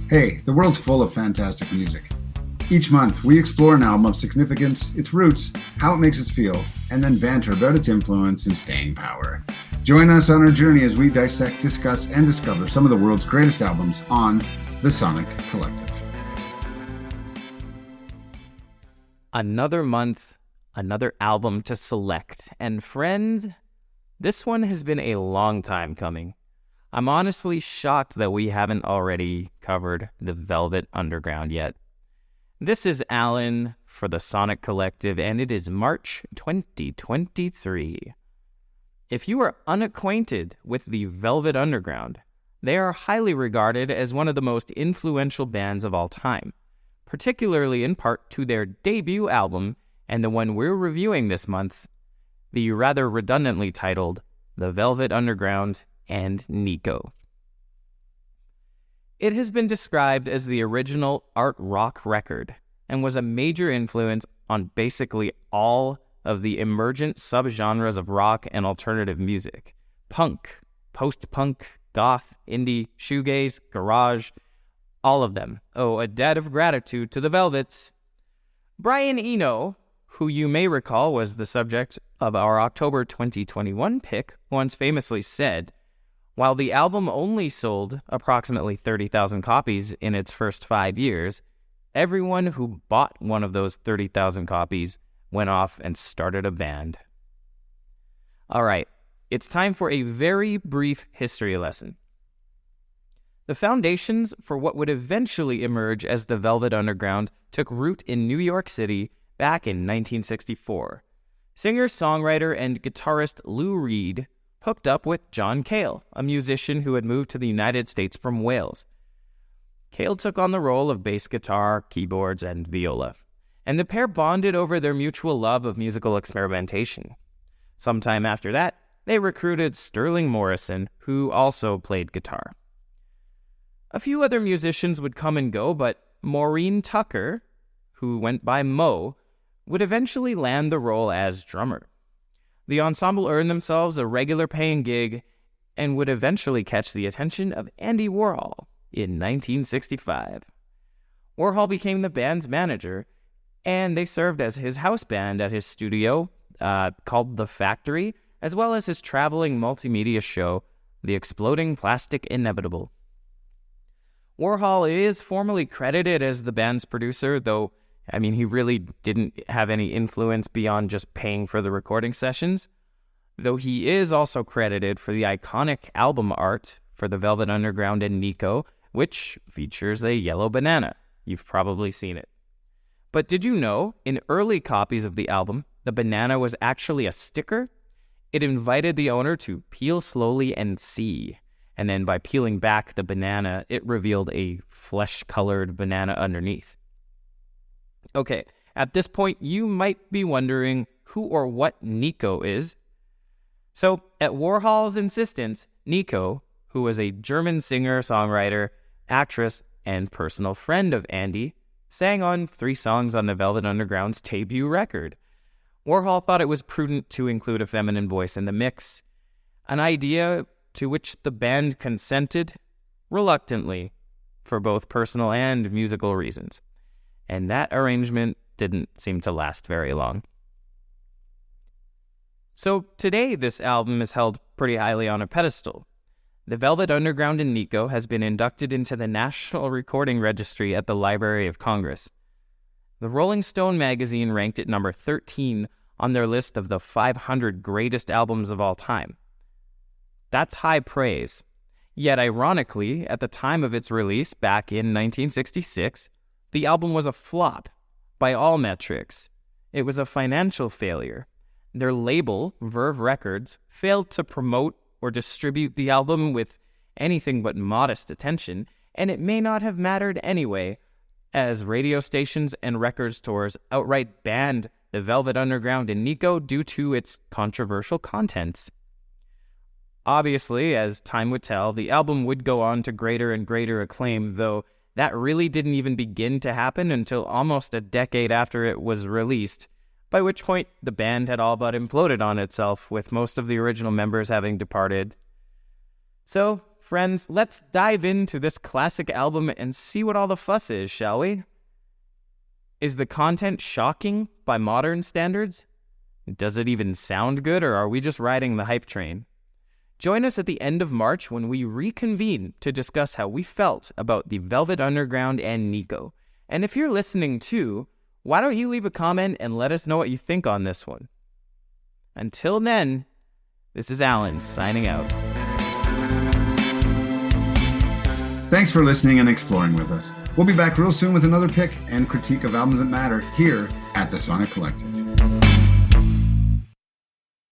Hey, the world's full of fantastic music. Each month, we explore an album of significance, its roots, how it makes us feel, and then banter about its influence and staying power. Join us on our journey as we dissect, discuss, and discover some of the world's greatest albums on The Sonic Collective. Another month, another album to select. And friends, this one has been a long time coming. I'm honestly shocked that we haven't already covered the Velvet Underground yet. This is Alan for the Sonic Collective, and it is March 2023. If you are unacquainted with the Velvet Underground, they are highly regarded as one of the most influential bands of all time, particularly in part to their debut album and the one we're reviewing this month, the rather redundantly titled The Velvet Underground and Nico. It has been described as the original art rock record and was a major influence on basically all of the emergent subgenres of rock and alternative music: punk, post-punk, goth, indie, shoegaze, garage, all of them owe a debt of gratitude to the Velvets. Brian Eno, who you may recall was the subject of our October 2021 pick, once famously said, while the album only sold approximately 30,000 copies in its first 5 years, everyone who bought one of those 30,000 copies went off and started a band. All right, it's time for a very brief history lesson. The foundations for what would eventually emerge as the Velvet Underground took root in New York City back in 1964. Singer-songwriter and guitarist Lou Reed hooked up with John Cale, a musician who had moved to the United States from Wales. Cale took on the role of bass guitar, keyboards, and viola, and the pair bonded over their mutual love of musical experimentation. Sometime after that, they recruited Sterling Morrison, who also played guitar. A few other musicians would come and go, but Maureen Tucker, who went by Mo, would eventually land the role as drummer. The ensemble earned themselves a regular paying gig and would eventually catch the attention of Andy Warhol in 1965. Warhol became the band's manager, and they served as his house band at his studio called The Factory, as well as his traveling multimedia show, The Exploding Plastic Inevitable. Warhol is formally credited as the band's producer, though he really didn't have any influence beyond just paying for the recording sessions, though he is also credited for the iconic album art for the Velvet Underground and Nico, which features a yellow banana. You've probably seen it. But did you know, in early copies of the album, the banana was actually a sticker? It invited the owner to peel slowly and see, and then by peeling back the banana, it revealed a flesh-colored banana underneath. Okay, at this point, you might be wondering who or what Nico is. So, at Warhol's insistence, Nico, who was a German singer, songwriter, actress, and personal friend of Andy, sang on 3 songs on the Velvet Underground's debut record. Warhol thought it was prudent to include a feminine voice in the mix, an idea to which the band consented reluctantly for both personal and musical reasons. And that arrangement didn't seem to last very long. So today, this album is held pretty highly on a pedestal. The Velvet Underground and Nico has been inducted into the National Recording Registry at the Library of Congress. The Rolling Stone magazine ranked it number 13 on their list of the 500 greatest albums of all time. That's high praise. Yet ironically, at the time of its release back in 1966, the album was a flop by all metrics. It was a financial failure. Their label, Verve Records, failed to promote or distribute the album with anything but modest attention, and it may not have mattered anyway, as radio stations and record stores outright banned the Velvet Underground and Nico due to its controversial contents. Obviously, as time would tell, the album would go on to greater and greater acclaim, though that really didn't even begin to happen until almost a decade after it was released, by which point the band had all but imploded on itself, with most of the original members having departed. So, Friends, let's dive into this classic album and see what all the fuss is, shall we? Is the content shocking by modern standards? Does it even sound good, or are we just riding the hype train? Join us at the end of March when we reconvene to discuss how we felt about the Velvet Underground and Nico. And if you're listening too, why don't you leave a comment and let us know what you think on this one? Until then, this is Alan signing out. Thanks for listening and exploring with us. We'll be back real soon with another pick and critique of albums that matter here at the Sonic Collective.